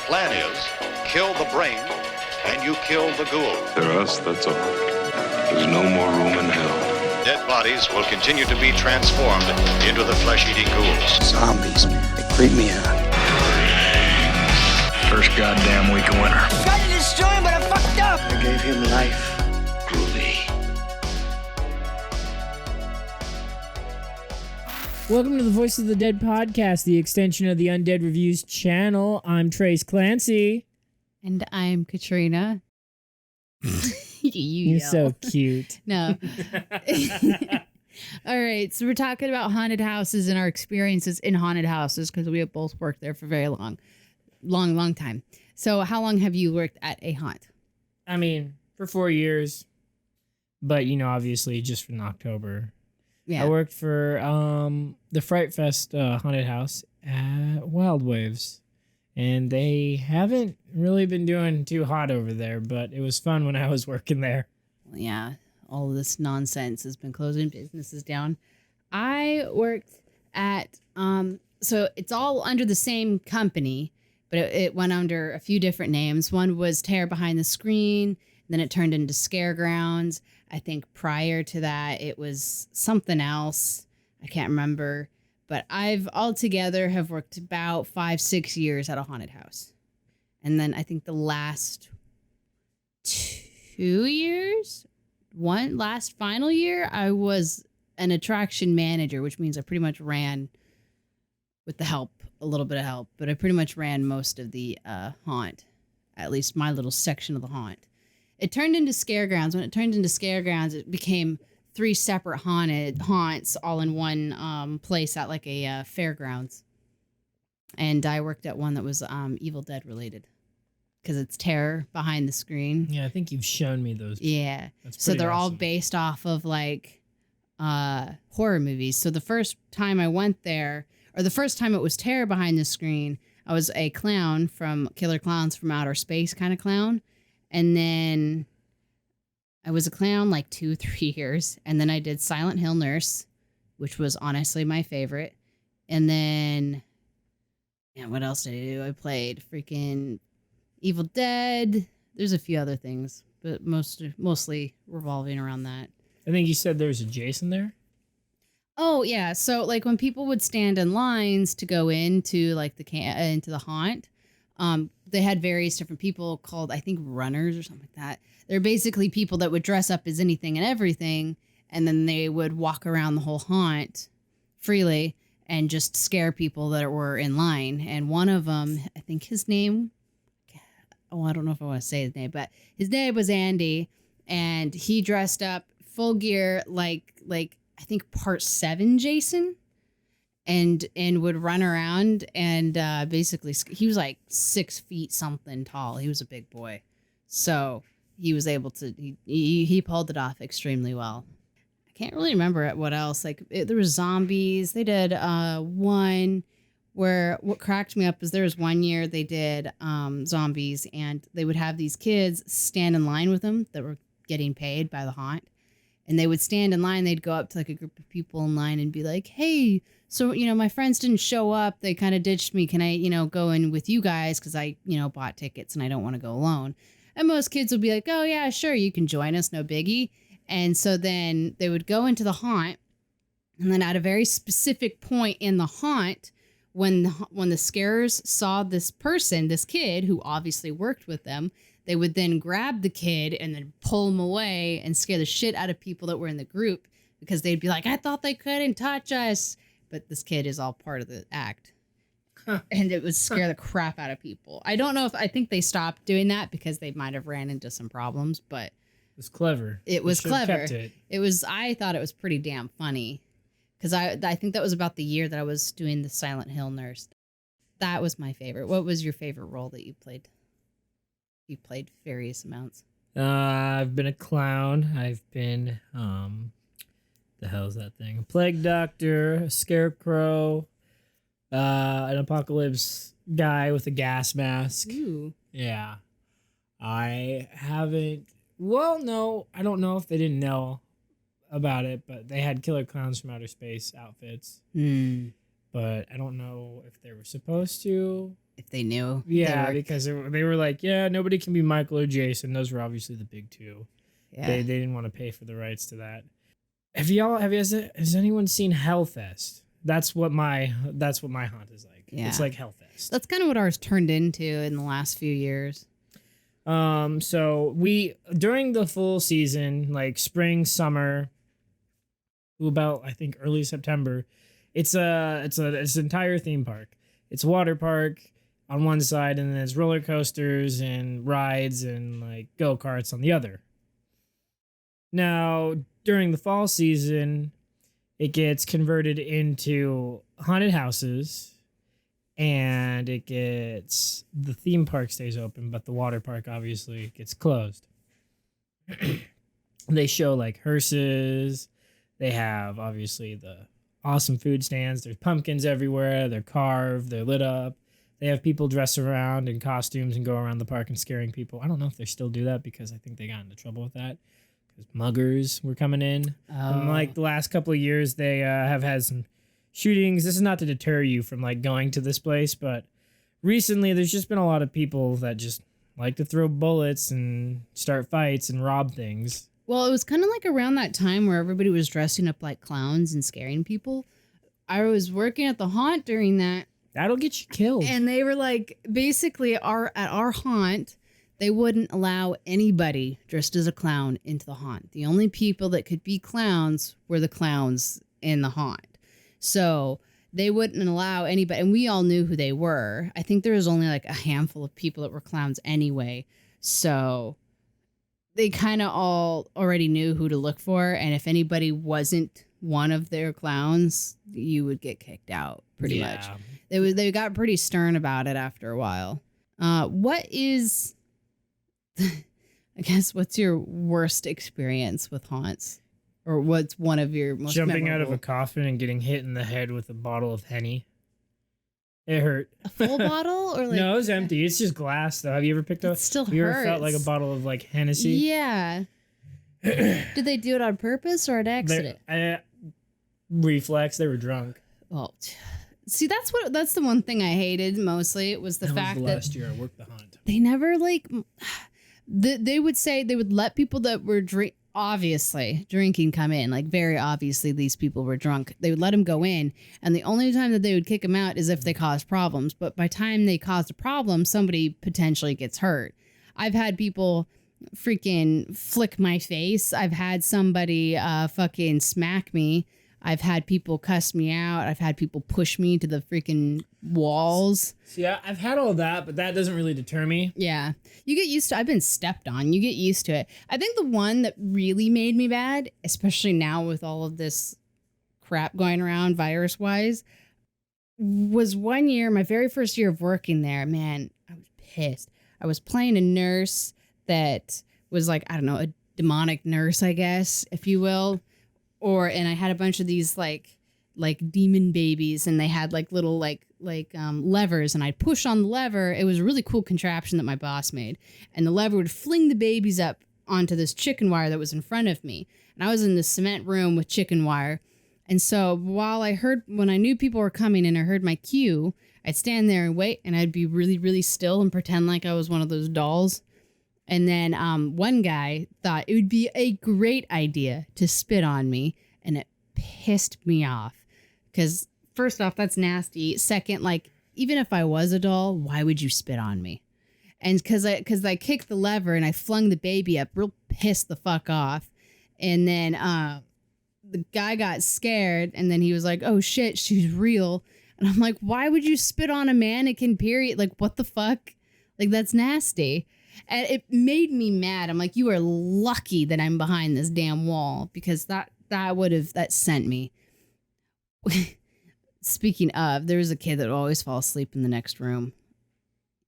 plan is, kill the brain, and you kill the ghoul. For us, that's all. There's no more room in hell. Dead bodies will continue to be transformed into the flesh-eating ghouls. Zombies, man. They creep me out. First goddamn week of winter. Tried to destroy him, but I fucked up. I gave him life. Groovy. Welcome to the Voice of the Dead podcast, the extension of the Undead Reviews channel. I'm Trace Clancy. And I'm Katrina. You're so cute. No. All right. So we're talking about haunted houses and our experiences in haunted houses because we have both worked there for a very long time. So how long have you worked at a haunt? I mean, for 4 years. But, obviously just from October. Yeah. I worked for the Fright Fest haunted house at Wild Waves. And they haven't really been doing too hot over there, but it was fun when I was working there. Well, yeah, all of this nonsense has been closing businesses down. I worked at, so it's all under the same company, but it went under a few different names. One was Terror Behind the Screen, then it turned into Scaregrounds. I think prior to that, it was something else. I can't remember. But I've altogether have worked about 5-6 years at a haunted house. And then I think the last 2 years, final year, I was an attraction manager, which means I pretty much ran with the help, a little bit of help, but I pretty much ran most of the haunt, at least my little section of the haunt. It turned into Scaregrounds. When it turned into Scaregrounds, it became 3 separate haunts all in one place at like a fairgrounds. And I worked at one that was Evil Dead related because it's Terror Behind the Screen. Yeah, I think you've shown me those. Yeah. That's So they're awesome. all based off of like horror movies. So the first time I went there, or the first time it was Terror Behind the Screen, I was a clown from Killer Clowns from Outer Space kind of clown. And then I was a clown like 2-3 years, and then I did Silent Hill Nurse, which was honestly my favorite. And then, what else did I do? I played freaking Evil Dead. There's a few other things, but mostly revolving around that. I think you said there was a Jason there. Oh yeah, so like when people would stand in lines to go into like into the haunt, they had various different people called, I think, runners or something like that. They're basically people that would dress up as anything and everything, and then they would walk around the whole haunt freely and just scare people that were in line. And one of them, I think his name, I don't know if I want to say his name, but his name was Andy, and he dressed up full gear like I think Part 7 Jason. And would run around and basically he was like 6 feet something tall. He was a big boy, so he was able to he pulled it off extremely well. I can't really remember what else. Like there was zombies. They did one where what cracked me up is there was one year they did zombies, and they would have these kids stand in line with them that were getting paid by the haunt. And they would stand in line. They'd go up to like a group of people in line and be like, hey, so, my friends didn't show up. They kind of ditched me. Can I, go in with you guys? Because I, bought tickets and I don't want to go alone. And most kids would be like, oh, yeah, sure. You can join us. No biggie. And so then they would go into the haunt. And then at a very specific point in the haunt, when the scarers saw this person, this kid who obviously worked with them, they would then grab the kid and then pull him away and scare the shit out of people that were in the group because they'd be like, I thought they couldn't touch us. But this kid is all part of the act. And it would scare the crap out of people. I think they stopped doing that because they might have ran into some problems, but It was clever. It was clever. Kept it. I thought it was pretty damn funny because I think that was about the year that I was doing the Silent Hill Nurse. That was my favorite. What was your favorite role that you played? You played various amounts. I've been a clown. I've been, the hell's that thing? A plague doctor, a scarecrow, an apocalypse guy with a gas mask. Ooh. Yeah. I haven't, well, no, I don't know if they didn't know about it, but they had Killer Clowns from Outer Space outfits. But I don't know if they were supposed to if they knew. Yeah, because they were like, yeah, nobody can be Michael or Jason. Those were obviously the big two. Yeah. They didn't want to pay for the rights to that. Has anyone seen Hellfest? That's what my haunt is like. Yeah. It's like Hellfest. That's kind of what ours turned into in the last few years. So we during the full season, like spring, summer, about I think early September, it's an entire theme park. It's a water park on one side, and then there's roller coasters and rides and like go-karts on the other. Now, during the fall season, it gets converted into haunted houses, and the theme park stays open, but the water park obviously gets closed. They show like hearses. They have obviously the awesome food stands. There's pumpkins everywhere. They're carved. They're lit up. They have people dress around in costumes and go around the park and scaring people. I don't know if they still do that because I think they got into trouble with that because muggers were coming in. And like the last couple of years, they have had some shootings. This is not to deter you from like going to this place, but recently there's just been a lot of people that just like to throw bullets and start fights and rob things. Well, it was kind of like around that time where everybody was dressing up like clowns and scaring people. I was working at the haunt during that. That'll get you killed. And they were like, basically at our haunt, they wouldn't allow anybody dressed as a clown into the haunt. The only people that could be clowns were the clowns in the haunt. So they wouldn't allow anybody, and we all knew who they were. I think there was only like a handful of people that were clowns anyway. So they kind of all already knew who to look for. And if anybody wasn't one of their clowns, you would get kicked out pretty much. They got pretty stern about it after a while. What is, I guess, what's your worst experience with haunts? Or what's one of your most Jumping out of memorable? a coffin and getting hit in the head with a bottle of Henny. It hurt. A full bottle or like? No, it was empty. It's just glass, though. Have you ever picked up? It still have you ever hurts. felt like a bottle of like Hennessy? Yeah. Did they do it on purpose or an accident? Reflex. They were drunk. Well, see, that's the one thing I hated mostly. It was the fact was the that last year I worked the hunt. they never like. They would say they would let people that were obviously drinking come in. Like very obviously, these people were drunk. They would let them go in, and the only time that they would kick them out is if they caused problems. But by the time they caused a problem, somebody potentially gets hurt. I've had people freaking flick my face. I've had somebody fucking smack me. I've had people cuss me out. I've had people push me to the freaking walls. See, I've had all that, but that doesn't really deter me. Yeah. You get used to I've been stepped on. You get used to it. I think the one that really made me bad, especially now with all of this crap going around virus-wise, was one year, my very first year of working there. Man, I was pissed. I was playing a nurse that was like, I don't know, a demonic nurse, I guess, if you will. And I had a bunch of these like demon babies, and they had like little levers, and I'd push on the lever. It was a really cool contraption that my boss made, and the lever would fling the babies up onto this chicken wire that was in front of me. And I was in the cement room with chicken wire. And so when I knew people were coming and I heard my cue, I'd stand there and wait, and I'd be really, really still and pretend like I was one of those dolls. And then one guy thought it would be a great idea to spit on me, and it pissed me off. Because first off, that's nasty. Second, like, even if I was a doll, why would you spit on me? And because I kicked the lever and I flung the baby up, real pissed the fuck off. And then the guy got scared, and then he was like, oh shit, she's real. And I'm like, why would you spit on a mannequin, period? Like, what the fuck? Like, that's nasty. And it made me mad. I'm like, you are lucky that I'm behind this damn wall, because that sent me. Speaking of, there was a kid that would always fall asleep in the next room.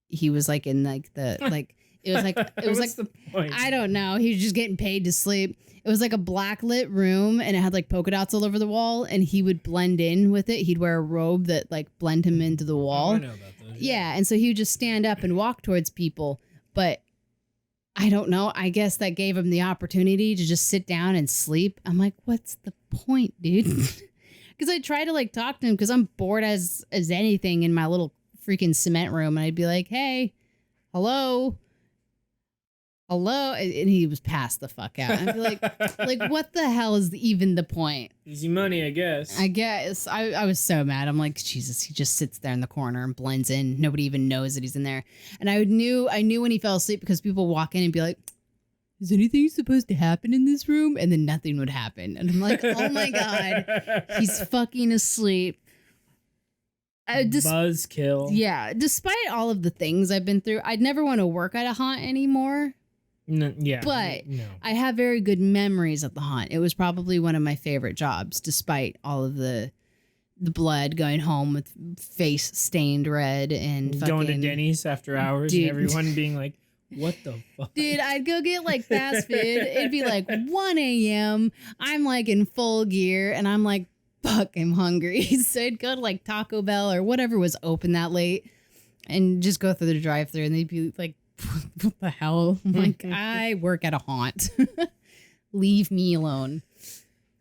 He was like in like the like it was like the point? I don't know. He was just getting paid to sleep. It was like a black lit room, and it had like polka dots all over the wall, and he would blend in with it. He'd wear a robe that like blend him into the wall. Oh, I know about those. Yeah, and so he would just stand up and walk towards people. But I don't know. I guess that gave him the opportunity to just sit down and sleep. I'm like, what's the point, dude? Because I try to like talk to him, because I'm bored as anything in my little freaking cement room, and I'd be like, "Hey, hello." And he was passed the fuck out. I'd be like, what the hell is even the point? Easy money, I guess. I was so mad. I'm like, Jesus, he just sits there in the corner and blends in. Nobody even knows that he's in there. And I knew when he fell asleep because people walk in and be like, is anything supposed to happen in this room? And then nothing would happen. And I'm like, oh my God, he's fucking asleep. Buzzkill. Yeah. Despite all of the things I've been through, I'd never want to work at a haunt anymore. No, yeah. But no. I have very good memories at the haunt. It was probably one of my favorite jobs, despite all of the blood, going home with face stained red and fucking, going to Denny's after hours, dude. And everyone being like, what the fuck? Dude, I'd go get like fast food. It'd be like 1 a.m. I'm like in full gear and I'm like, fuck, I'm hungry. So I'd go to like Taco Bell or whatever was open that late and just go through the drive-thru, and they'd be like, what the hell? I'm like, I work at a haunt. Leave me alone.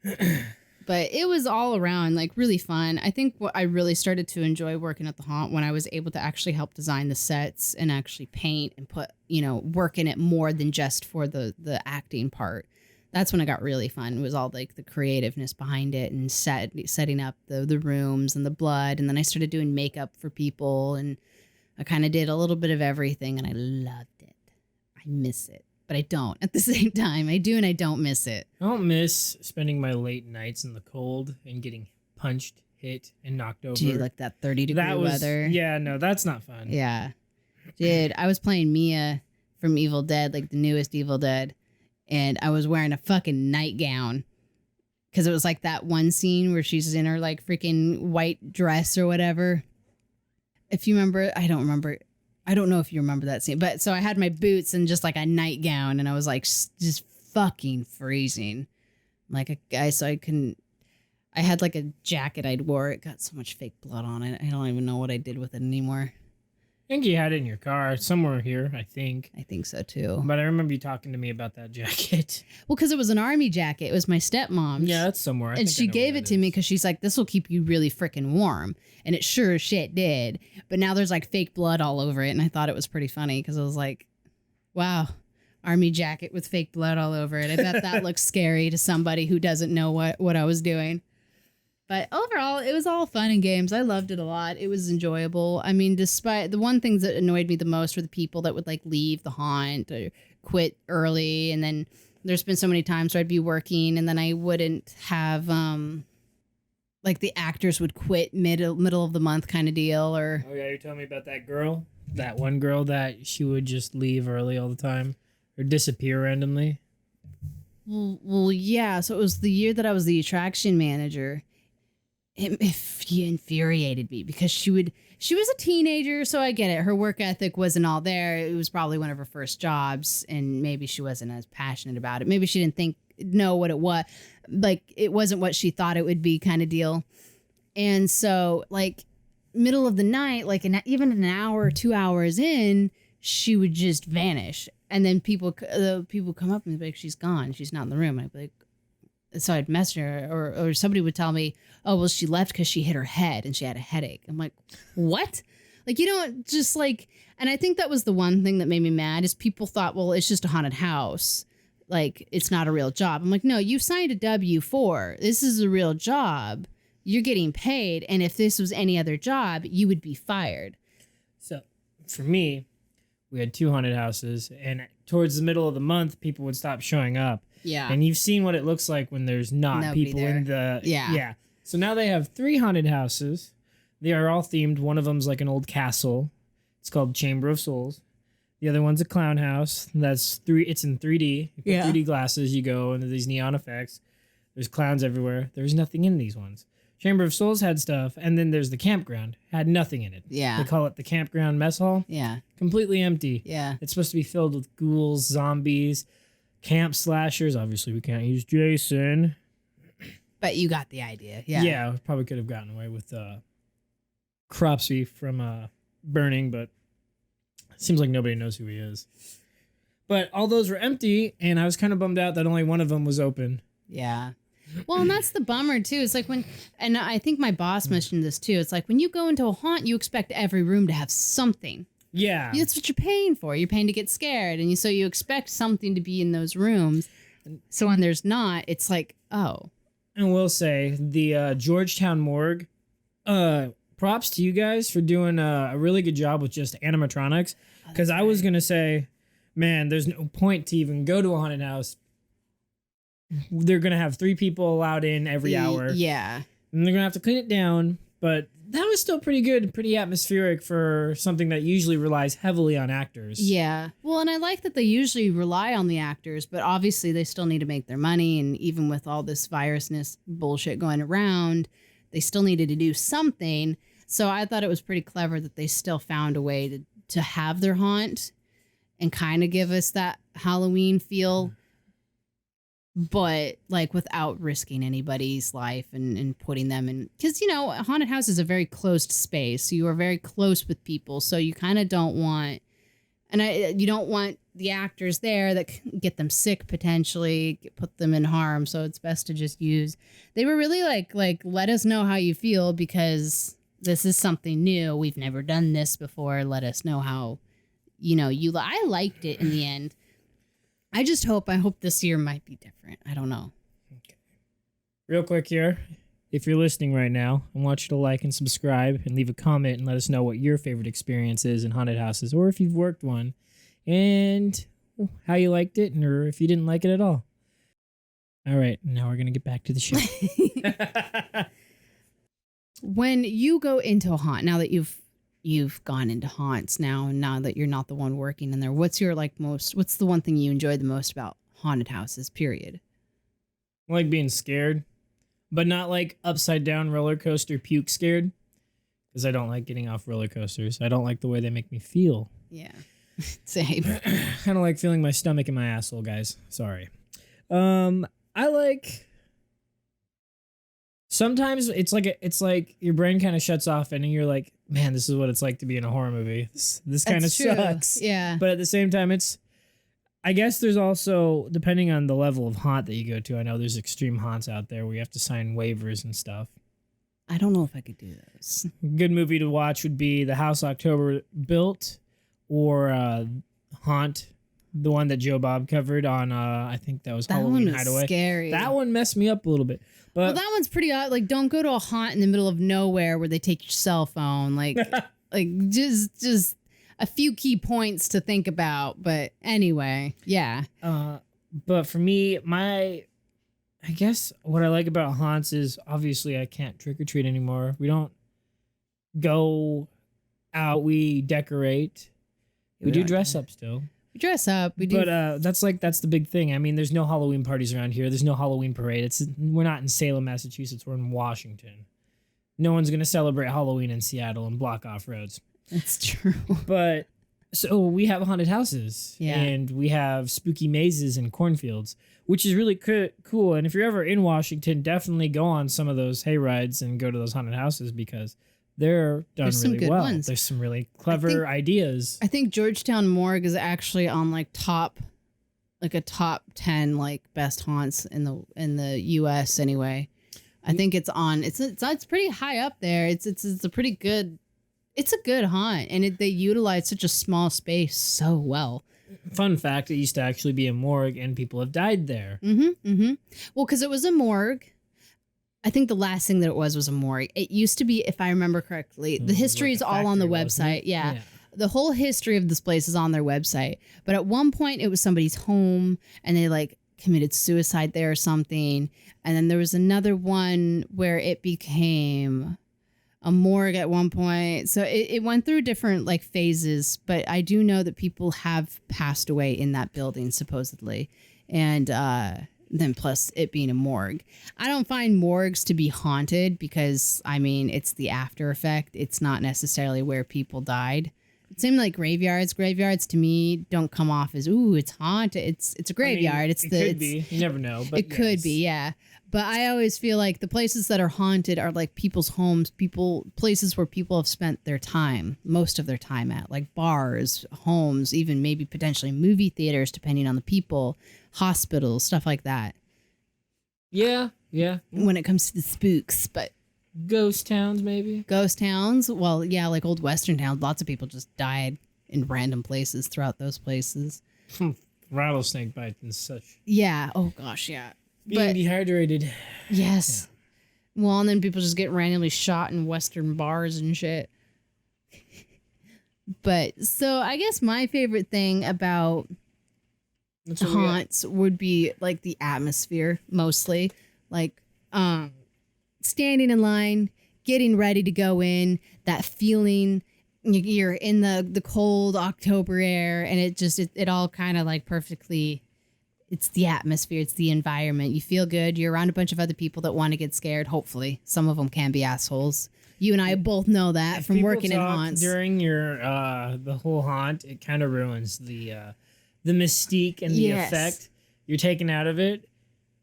But it was all around like really fun. I think what I really started to enjoy working at the haunt when I was able to actually help design the sets and actually paint and put, work in it more than just for the acting part. That's when it got really fun. It was all like the creativeness behind it and setting up the rooms and the blood. And then I started doing makeup for people, and I kind of did a little bit of everything, and I loved it. I miss it, but I don't at the same time. I do, and I don't miss it. I don't miss spending my late nights in the cold and getting punched, hit, and knocked over. Dude, like that 30-degree weather. Yeah, no, that's not fun. Yeah. Dude, I was playing Mia from Evil Dead, like the newest Evil Dead, and I was wearing a fucking nightgown because it was like that one scene where she's in her like freaking white dress or whatever. If you remember, I don't remember. I don't know if you remember that scene, but so I had my boots and just like a nightgown, and I was like just fucking freezing. Like a guy, so I had like a jacket I'd wore. It got so much fake blood on it. I don't even know what I did with it anymore. I think you had it in your car somewhere here, I think. I think so too. But I remember you talking to me about that jacket. Well, because it was an army jacket. It was my stepmom's. Yeah, that's somewhere. And she gave it to me because she's like, this will keep you really freaking warm. And it sure as shit did. But now there's like fake blood all over it. And I thought it was pretty funny because I was like, wow, army jacket with fake blood all over it. I bet that looks scary to somebody who doesn't know what I was doing. But overall, it was all fun and games. I loved it a lot. It was enjoyable. I mean, despite the one thing that annoyed me the most were the people that would like leave the haunt or quit early. And then there's been so many times where I'd be working and then I wouldn't have like the actors would quit middle of the month kind of deal. Or oh yeah, you're telling me about that girl, that one girl that she would just leave early all the time or disappear randomly. Well, yeah. So it was the year that I was the attraction manager. It infuriated me because she was a teenager, so I get it. Her work ethic wasn't all there. It was probably one of her first jobs, and maybe she wasn't as passionate about it. Maybe she didn't know what it was. Like, it wasn't what she thought it would be kind of deal. And so, like, middle of the night, like even an hour or 2 hours in, she would just vanish. And then people come up and be like, she's gone. She's not in the room. I'd be like, so I'd message her or somebody would tell me, oh, well, she left because she hit her head and she had a headache. I'm like, what? Like, you don't just like, and I think that was the one thing that made me mad is people thought, well, it's just a haunted house. Like, it's not a real job. I'm like, no, you signed a W-4. This is a real job. You're getting paid. And if this was any other job, you would be fired. So for me, we had 2 haunted houses, and towards the middle of the month, people would stop showing up. Yeah. And you've seen what it looks like when there's not Nobody people there. in the... Yeah. Yeah. So now they have 3 haunted houses. They are all themed. One of them's like an old castle. It's called Chamber of Souls. The other one's a clown house. It's in 3D. You put 3D glasses, you go, and these neon effects. There's clowns everywhere. There's nothing in these ones. Chamber of Souls had stuff, and then there's the campground. Had nothing in it. Yeah. They call it the campground mess hall. Yeah. Completely empty. Yeah. It's supposed to be filled with ghouls, zombies, camp slashers. Obviously, we can't use Jason. But you got the idea. Yeah. Yeah, we probably could have gotten away with Cropsy from Burning, but it seems like nobody knows who he is. But all those were empty, and I was kind of bummed out that only one of them was open. Yeah. Well, and that's the bummer too. It's like and I think my boss mentioned this too. It's like when you go into a haunt, you expect every room to have something. Yeah. That's what you're paying for. You're paying to get scared. And so you expect something to be in those rooms. So when there's not, it's like, oh. And we'll say the Georgetown morgue, props to you guys for doing a really good job with just animatronics. Because I was going to say, man, there's no point to even go to a haunted house. They're going to have 3 people allowed in every hour. Yeah. And they're going to have to clean it down. But that was still pretty good, pretty atmospheric for something that usually relies heavily on actors. Yeah. Well, and I like that they usually rely on the actors, but obviously they still need to make their money. And even with all this virusness bullshit going around, they still needed to do something. So I thought it was pretty clever that they still found a way to have their haunt and kind of give us that Halloween feel, but like without risking anybody's life and putting them in, because a haunted house is a very closed space, so you are very close with people, so you kind of don't want, you don't want the actors there that get them sick potentially, put them in harm. So it's best to just use. They were really like let us know how you feel, because this is something new, we've never done this before, let us know how I liked it in the end. I hope this year might be different. I don't know. Okay. Real quick here, if you're listening right now, I want you to like and subscribe and leave a comment and let us know what your favorite experience is in haunted houses, or if you've worked one, and how you liked it, or if you didn't like it at all. All right, now we're going to get back to the show. When you go into a haunt, now that you've gone into haunts now that you're not the one working in there, what's your what's the one thing you enjoy the most about haunted houses, period? I like being scared, but not like upside down roller coaster puke scared, because I don't like getting off roller coasters. I don't like the way they make me feel. Yeah. Same. I don't like feeling my stomach in my asshole, guys. Sorry. I like, sometimes it's like your brain kind of shuts off and you're like, man, this is what it's like to be in a horror movie. This kind of sucks. Yeah. But at the same time, I guess there's also, depending on the level of haunt that you go to, I know there's extreme haunts out there where you have to sign waivers and stuff. I don't know if I could do those. A good movie to watch would be The House October Built, or Haunt, the one that Joe Bob covered on, I think that was Halloween Hideaway. Scary. That one messed me up a little bit. But that one's pretty odd. Like, don't go to a haunt in the middle of nowhere where they take your cell phone. Like, just a few key points to think about. But anyway, yeah. But for me, I guess what I like about haunts is obviously I can't trick or treat anymore. We don't go out. We decorate. We do dress up still. We dress up. We do. But that's the big thing. I mean, there's no Halloween parties around here. There's no Halloween parade. We're not in Salem, Massachusetts. We're in Washington. No one's going to celebrate Halloween in Seattle and block off roads. That's true. But so we have haunted houses. Yeah. And we have spooky mazes and cornfields, which is really cool. And if you're ever in Washington, definitely go on some of those hay rides and go to those haunted houses, because they're done really well. There's some really clever ideas. I think Georgetown Morgue is actually on a top 10 best haunts in the US anyway. I think it's pretty high up there. It's a pretty good, it's a good haunt, and they utilize such a small space so well. Fun fact, it used to actually be a morgue and people have died there. Well, because it was a morgue. I think the last thing that it was a morgue. It used to be, if I remember correctly, the history is all on the website. Yeah. The whole history of this place is on their website. But at one point it was somebody's home and they committed suicide there or something. And then there was another one where it became a morgue at one point. So it went through different phases, but I do know that people have passed away in that building supposedly. And, then plus it being a morgue. I don't find morgues to be haunted because, it's the after effect. It's not necessarily where people died. It seemed like graveyards. Graveyards to me don't come off as, ooh, it's haunted. It's a graveyard. It could be. You never know. But it could be, yeah. But I always feel like the places that are haunted are people's homes, places where people have spent their time, most of their time at, like bars, homes, even maybe potentially movie theaters, depending on the people, hospitals, stuff like that. Yeah, Yeah. when it comes to the spooks, but Ghost towns, maybe. ghost towns, well, yeah, like old western towns, lots of people just died in random places throughout those places. Rattlesnake bites and such. Yeah. Oh gosh, yeah. Being But dehydrated. yes. Well, and then people just get randomly shot in western bars and shit. But so I guess my favorite thing about That's what we got. haunts would be like the atmosphere, mostly like standing in line, getting ready to go in, that feeling you're in the cold October air, and it all kind of like perfectly, it's the atmosphere, it's the environment. You feel good, you're around a bunch of other people that want to get scared. Hopefully some of them can be assholes. You and I both know that from People working in talk haunts. during your the whole haunt, it kind of ruins the mystique and the Yes. effect you're taking out of it,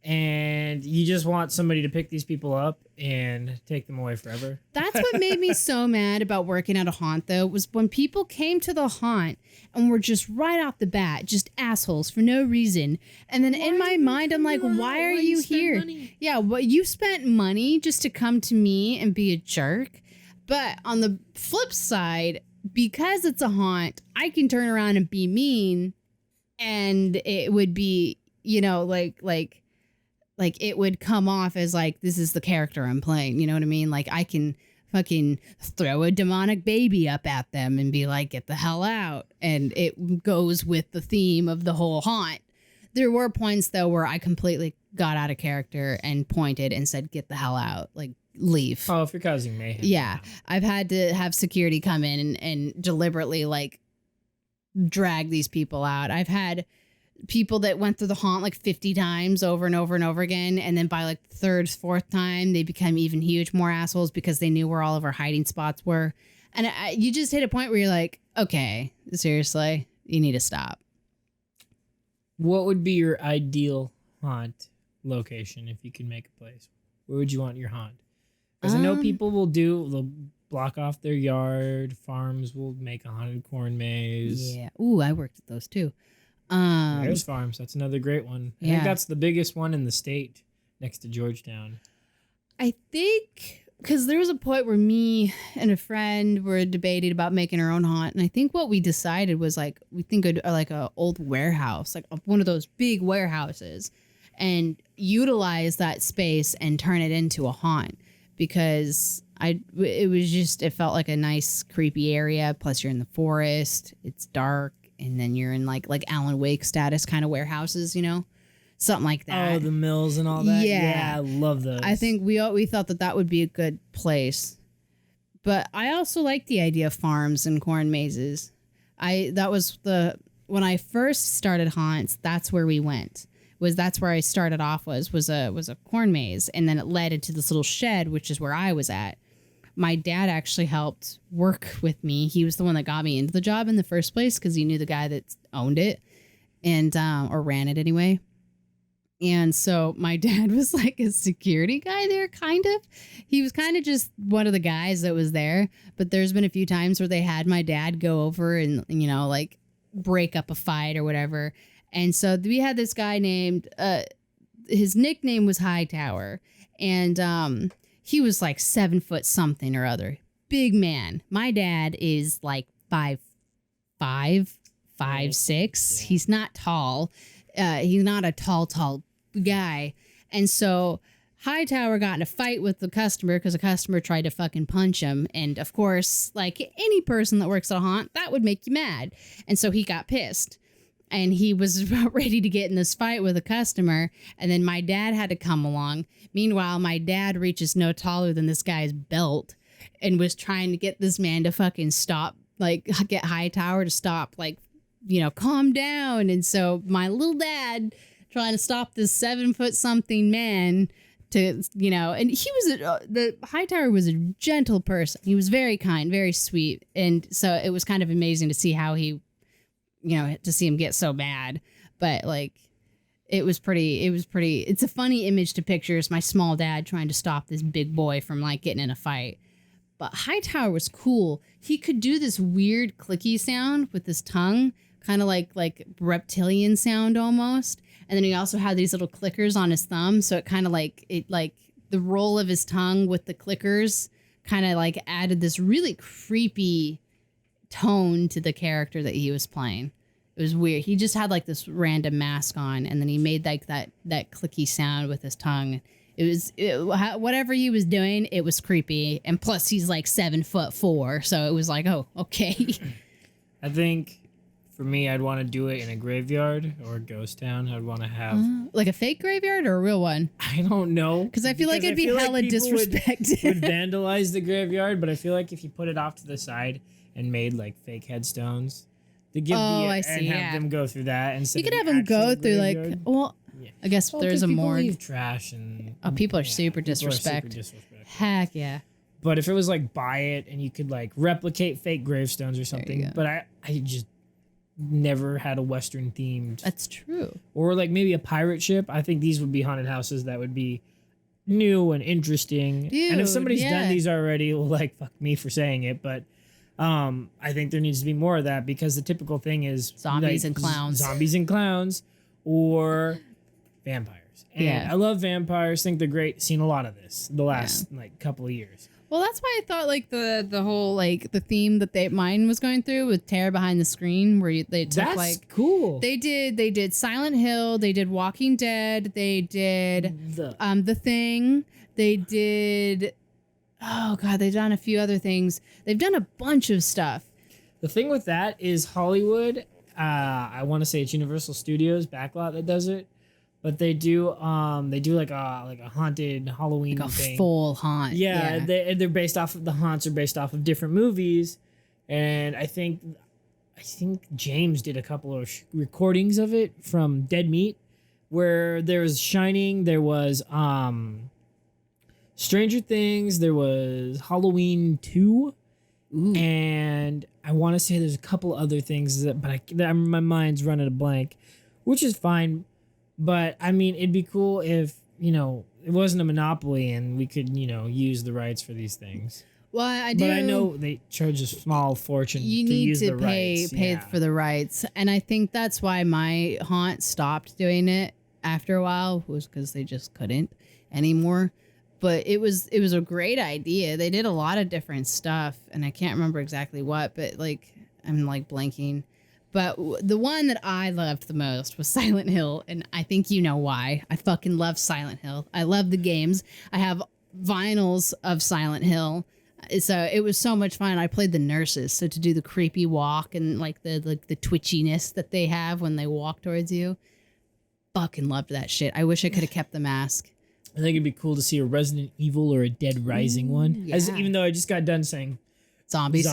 and you just want somebody to pick these people up and take them away forever. That's what made me so mad about working at a haunt, though, was when people came to the haunt and were just right off the bat, just assholes for no reason. And then in my mind, I'm like, why are you here? Yeah, well, you spent money just to come to me and be a jerk. But on the flip side, because it's a haunt, I can turn around and be mean, and it would be, you know, like it would come off as like, this is the character I'm playing. You know what I mean? Like I can fucking throw a demonic baby up at them and be like, get the hell out. And it goes with the theme of the whole haunt. There were points though where I completely got out of character and pointed and said, get the hell out. Like leave. Oh, if you're causing mayhem. Yeah. I've had to have security come in and deliberately like drag these people out. I've had people that went through the haunt like 50 times over and over and over again, and then by like the third, fourth time they become even huge more assholes because they knew where all of our hiding spots were. And you just hit a point where you're like, okay, seriously, you need to stop. What would be your ideal haunt location if you could make a place? Where would you want your haunt? Because I know people they'll block off their yard. Farms will make a haunted corn maze. Yeah. Ooh, I worked at those too. There's farms. That's another great one. I think Yeah. that's the biggest one in the state next to Georgetown. I think because there was a point where me and a friend were debating about making our own haunt, and I think what we decided was like we think like a old warehouse, like one of those big warehouses, and utilize that space and turn it into a haunt, because it felt like a nice creepy area. Plus you're in the forest, it's dark, and then you're in like Alan Wake status kind of warehouses, you know, something like that. Oh, the mills and all that. Yeah. I love those. I think we thought that would be a good place. But I also like the idea of farms and corn mazes. When I first started haunts, that's where we went. That's where I started off was a corn maze, and then it led into this little shed, which is where I was at. My dad actually helped work with me. He was the one that got me into the job in the first place because he knew the guy that owned it and or ran it anyway. And so my dad was like a security guy there, kind of. He was kind of just one of the guys that was there. But there's been a few times where they had my dad go over and, you know, like break up a fight or whatever. And so we had this guy named, his nickname was Hightower. And he was like 7 foot something or other. Big man. My dad is like 5'5", 5'6". Yeah. He's not tall. He's not a tall guy. And so Hightower got in a fight with the customer because the customer tried to fucking punch him. And of course, like any person that works at a haunt, that would make you mad. And so he got pissed. And he was about ready to get in this fight with a customer. And then my dad had to come along. Meanwhile, my dad reaches no taller than this guy's belt and was trying to get this man to fucking stop, like get Hightower to stop, like, you know, calm down. And so my little dad trying to stop this 7 foot something man to, you know, and he was, the Hightower was a gentle person. He was very kind, very sweet. And so it was kind of amazing to see how he, you know, to see him get so mad. But like, it's a funny image to picture. It's my small dad trying to stop this big boy from like getting in a fight. But Hightower was cool. He could do this weird clicky sound with his tongue, kind of like reptilian sound almost. And then he also had these little clickers on his thumb, so it kind of like the roll of his tongue with the clickers kind of like added this really creepy tone to the character that he was playing. It was weird. He just had like this random mask on, and then he made like that clicky sound with his tongue. Whatever he was doing, it was creepy. And plus, he's like 7'4", so it was like, oh, okay. I think for me, I'd want to do it in a graveyard or a ghost town. I'd want to have like a fake graveyard or a real one. I don't know, because I feel like it'd be hella disrespect. Would vandalize the graveyard, but I feel like if you put it off to the side and made like fake headstones, to give have them go through that, and you could have them go through like I guess there's a morgue. Leave trash and people are super disrespectful. Heck yeah. But if it was like buy it and you could like replicate fake gravestones or something, but I just never had a Western themed. That's true. Or like maybe a pirate ship. I think these would be haunted houses that would be new and interesting. Dude, and if somebody's done these already, well, like fuck me for saying it, but I think there needs to be more of that, because the typical thing is zombies and clowns, or vampires. And I love vampires. Think they're great. Seen a lot of this the last like couple of years. Well, that's why I thought like the whole like the theme that mine was going through with Terror Behind the Screen, where they took that's cool. They did Silent Hill, they did Walking Dead, they did The Thing, they did they've done a few other things. They've done a bunch of stuff. The thing with that is Hollywood. I want to say it's Universal Studios Backlot that does it. But they do like a haunted Halloween like a thing. Full haunt. Yeah. They're based off of the haunts are based off of different movies, and I think James did a couple of recordings of it from Dead Meat, where there was Shining, there was Stranger Things, there was Halloween 2, and I want to say there's a couple other things but my mind's running a blank, which is fine. But I mean, it'd be cool if, it wasn't a monopoly and we could, use the rights for these things. Well, But I know they charge a small fortune to use the rights. You need to pay for the rights. And I think that's why my haunt stopped doing it after a while, was because they just couldn't anymore. But it was a great idea. They did a lot of different stuff, and I can't remember exactly what, but like I'm like blanking. But the one that I loved the most was Silent Hill, and I think you know why. I fucking love Silent Hill. I love the games. I have vinyls of Silent Hill. So it was so much fun. I played the nurses, so to do the creepy walk and like the twitchiness that they have when they walk towards you. Fucking loved that shit. I wish I could have kept the mask. I think it'd be cool to see a Resident Evil or a Dead Rising one. Yeah. Even though I just got done saying zombies.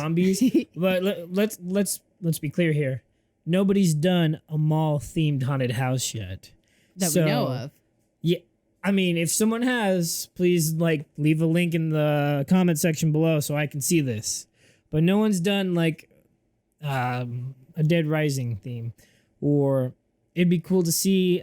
But let's be clear here. Nobody's done a mall-themed haunted house yet. That we know of. Yeah. I mean, if someone has, please leave a link in the comment section below so I can see this. But no one's done a Dead Rising theme. Or it'd be cool to see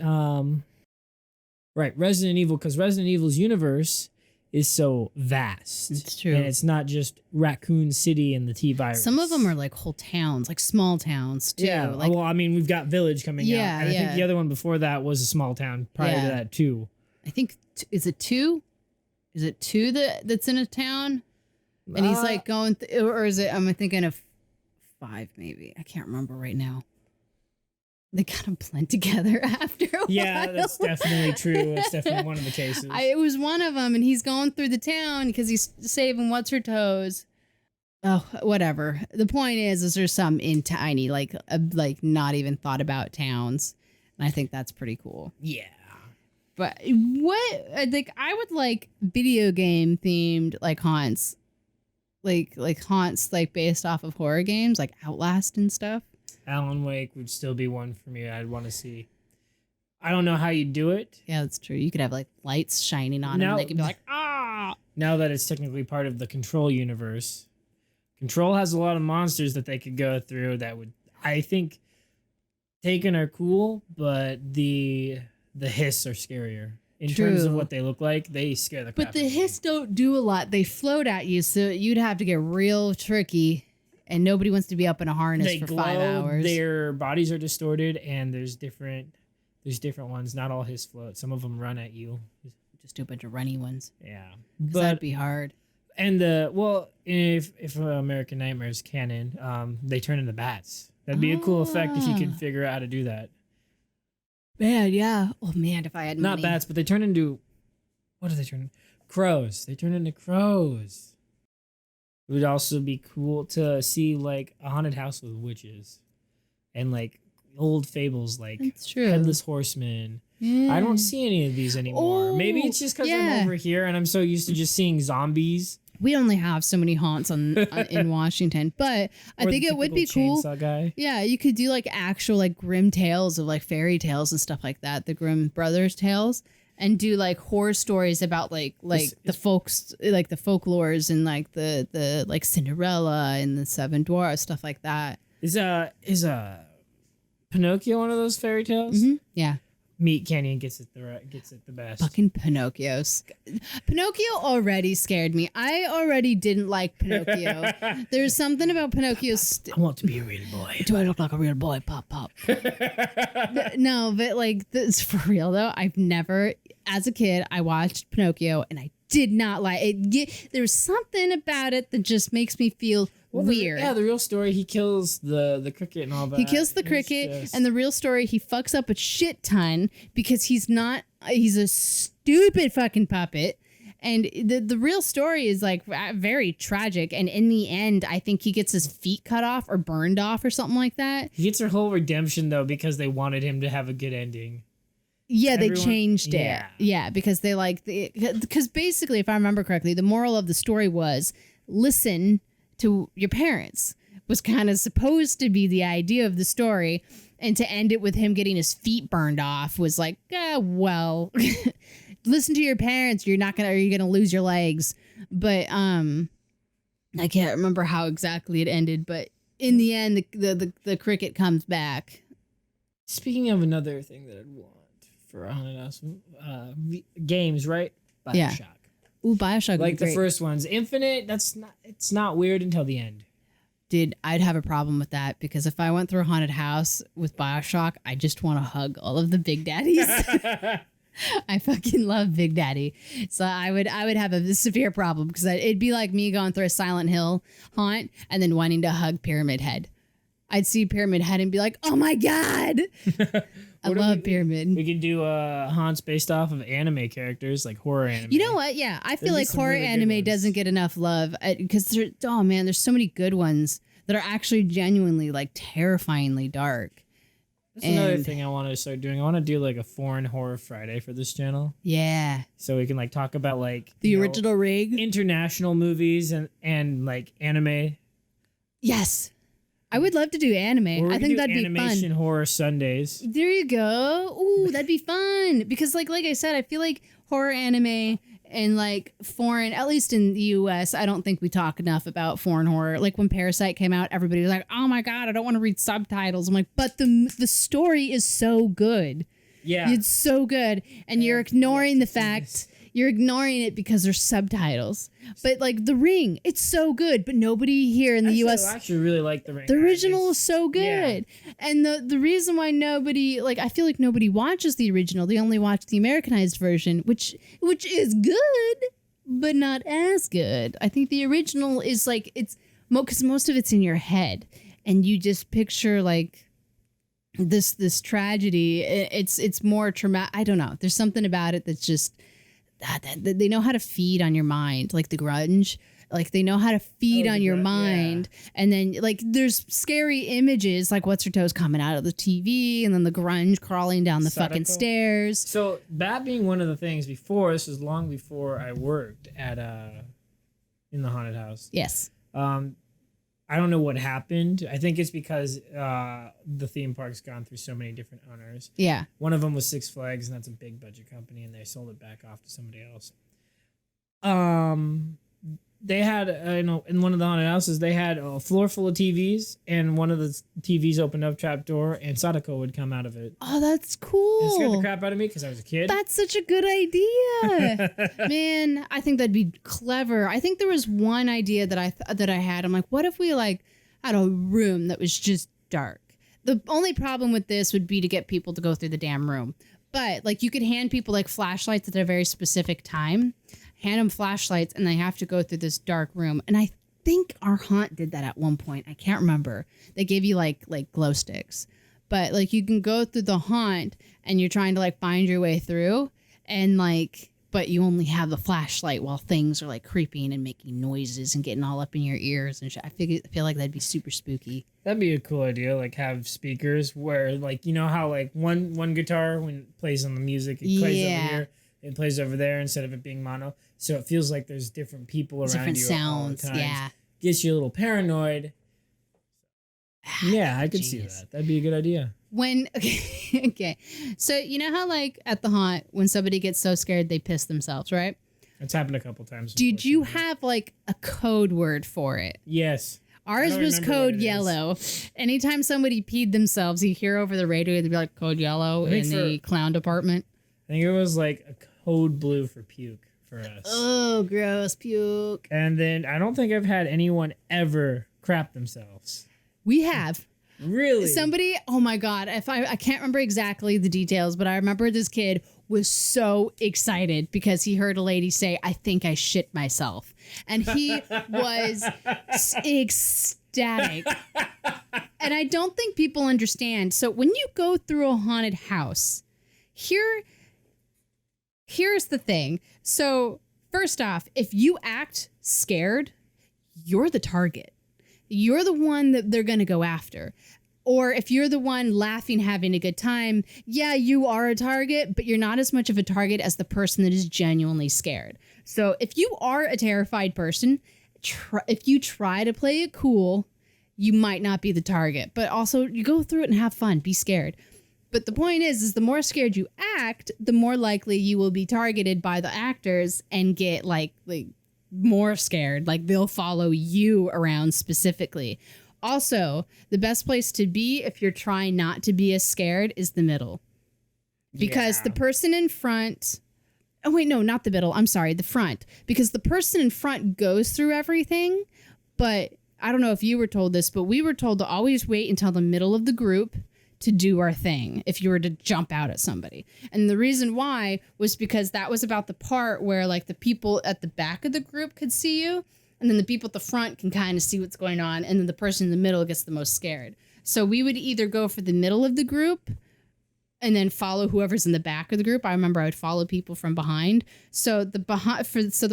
Resident Evil, because Resident Evil's universe is so vast. It's true. And it's not just Raccoon City and the T-Virus. Some of them are like whole towns, like small towns too. Yeah. Well, I mean, we've got Village coming out. And I think the other one before that was a small town prior to that too. I think, is it 2? Is it 2 that's in a town? And he's like going, or is it, I'm thinking of 5 maybe. I can't remember right now. They kind of blend together after a while. Yeah, that's definitely true. It's definitely one of the cases. It was one of them, and he's going through the town because he's saving what's-her-toes. Oh, whatever. The point is there's some in tiny, like not even thought about towns, and I think that's pretty cool. Yeah. But I would like video game themed haunts, like haunts based off of horror games, like Outlast and stuff. Alan Wake would still be one for me I'd want to see. I don't know how you do it. Yeah, that's true. You could have lights shining on them and they could be like, ah! Now that it's technically part of the Control universe. Control has a lot of monsters that they could go through that would, I think, Taken are cool, but the hiss are scarier. In terms of what they look like, they scare the crap out of me. But the hiss don't do a lot. They float at you, so you'd have to get real tricky and nobody wants to be up in a harness They for glow, 5 hours. Their bodies are distorted, and there's different ones. Not all his float. Some of them run at you. Just do a bunch of runny ones. Yeah, 'Cause that'd be hard. And if American Nightmare's canon, they turn into bats. That'd be a cool effect if you could figure out how to do that. Man, yeah. Oh man, if I had Not money. bats, but they turn into, what do they turn? Crows. They turn into crows. It would also be cool to see like a haunted house with witches, and like old fables like That's true. Headless Horseman. Yeah. I don't see any of these anymore. Oh, Maybe it's just because yeah. I'm over here and I'm so used to just seeing zombies. We only have so many haunts in Washington, but I Or think the it would be typical cool. chainsaw guy. Yeah, you could do like actual like grim tales of like fairy tales and stuff like that, the Grimm brothers tales, and do like horror stories about like the folks, like the folklores and like the like Cinderella and the Seven Dwarfs, stuff like that. Is Pinocchio one of those fairy tales? Yeah. Meat Canyon gets it the best. Fucking Pinocchios. Pinocchio already scared me. I already didn't like Pinocchio. There's something about Pinocchio's. I want to be a real boy. Do I look like a real boy? Pop, pop. No, but like, this, for real though, I've never, as a kid, I watched Pinocchio and I did not like it. There's something about it that just makes me feel weird. The real story, he kills the cricket and all that. He kills the cricket, and the real story, he fucks up a shit ton because he's a stupid fucking puppet. And the real story is like very tragic. And in the end, I think he gets his feet cut off or burned off or something like that. He gets her whole redemption though because they wanted him to have a good ending. Yeah, they changed it. Yeah. Yeah, because they because basically, if I remember correctly, the moral of the story was listen to your parents was kind of supposed to be the idea of the story, and to end it with him getting his feet burned off was like, well, listen to your parents. You're gonna lose your legs. But I can't remember how exactly it ended. But in the end, the cricket comes back. Speaking of another thing that I'd want for a haunted house, games, right? BioShock. Yeah. Ooh, BioShock. Like would be the great. first ones. Infinite, it's not weird until the end. Dude, I'd have a problem with that because if I went through a haunted house with BioShock, I just want to hug all of the Big Daddies. I fucking love Big Daddy. So I would have a severe problem because it'd be like me going through a Silent Hill haunt and then wanting to hug Pyramid Head. I'd see Pyramid Head and be like, oh my God. I love Pyramid. We could do haunts based off of anime characters, like horror anime. You know what? Yeah, I feel There's like some horror really good anime ones. doesn't get enough love because there's so many good ones that are actually genuinely like terrifyingly dark. That's another And- thing I want to start doing. I want to do like a foreign horror Friday for this channel, Yeah, so we can like talk about like the you know, original rig. international movies and like anime. Yes, I would love to do anime. Or we I could think do that'd be animation fun. horror Sundays. There you go. Ooh, that'd be fun because like I said, I feel like horror anime and like foreign, at least in the US, I don't think we talk enough about foreign horror. Like when Parasite came out, everybody was like, "Oh my God, I don't want to read subtitles." I'm like, "But the story is so good. Yeah, It's so good, and you're ignoring the fact." You're ignoring it because there's subtitles. But like The Ring, it's so good, but nobody here in the US I actually really like the Ring. the original is so good. And the reason why nobody, like, I feel like nobody watches the original. They only watch the Americanized version, which is good, but not as good. I think the original is like, it's because most of it's in your head and you just picture like this tragedy. It's more traumatic. I don't know. There's something about it that's just that they know how to feed on your mind, like The Grudge. Like they know how to feed on your mind. And then like there's scary images like what's her toes coming out of the TV and then the grunge crawling down the fucking Sadako. stairs. So that being one of the things before, this was long before I worked at in the haunted house. Yes. I don't know what happened. I think it's because the theme park's gone through so many different owners. Yeah. One of them was Six Flags, and that's a big budget company, and they sold it back off to somebody else. They had, in one of the haunted houses, they had a floor full of TVs, and one of the TVs opened up trapdoor, and Sadako would come out of it. Oh, that's It cool. scared the crap out of me because I was a kid. That's such a good idea. Man, I think that'd be clever. I think there was one idea that I had. I'm like, what if we like had a room that was just dark. The only problem with this would be to get people to go through the damn room. But like you could hand people like flashlights at a very specific time, hand them flashlights, and they have to go through this dark room. And I think our haunt did that at one point. I can't remember. They gave you like glow sticks, but like you can go through the haunt and you're trying to like find your way through, and like, but you only have the flashlight while things are like creeping and making noises and getting all up in your ears and shit. I feel like that'd be super spooky. That'd be a cool idea. Like have speakers where like, you know how like one guitar when it plays on the music, it plays over here, it plays over there instead of it being mono. So it feels like there's different people around different you sounds, all the time. yeah. Gets you a little paranoid. Yeah, I could see that. That'd be a good idea. Okay. So you know how like at the haunt, when somebody gets so scared they piss themselves, right? It's happened a couple times. Did you have like a code word for it? Yes. Ours was code yellow. Anytime somebody peed themselves, you hear over the radio, they'd be like code yellow in the clown department. I think it was like a code blue for puke for us. Oh, gross, puke. And then I don't think I've had anyone ever crap themselves. We have. Really? Somebody, oh my God, if I can't remember exactly the details, but I remember this kid was so excited because he heard a lady say, "I think I shit myself." And he was ecstatic. And I don't think people understand. So when you go through a haunted house, here's the thing. So first off, if you act scared, you're the target. You're the one that they're going to go after. Or if you're the one laughing, having a good time, yeah, you are a target, but you're not as much of a target as the person that is genuinely scared. So if you are a terrified person, if you try to play it cool, you might not be the target. But also, you go through it and have fun. Be scared. But the point is the more scared you act, the more likely you will be targeted by the actors and get like more scared. Like they'll follow you around specifically. Also, the best place to be if you're trying not to be as scared is the middle. Because the person in front... Oh, wait, no, not the middle. I'm sorry, the front. Because the person in front goes through everything. But I don't know if you were told this, but we were told to always wait until the middle of the group to do our thing if you were to jump out at somebody. And the reason why was because that was about the part where like the people at the back of the group could see you. And then the people at the front can kind of see what's going on. And then the person in the middle gets the most scared. So we would either go for the middle of the group and then follow whoever's in the back of the group. I remember I would follow people from behind. So the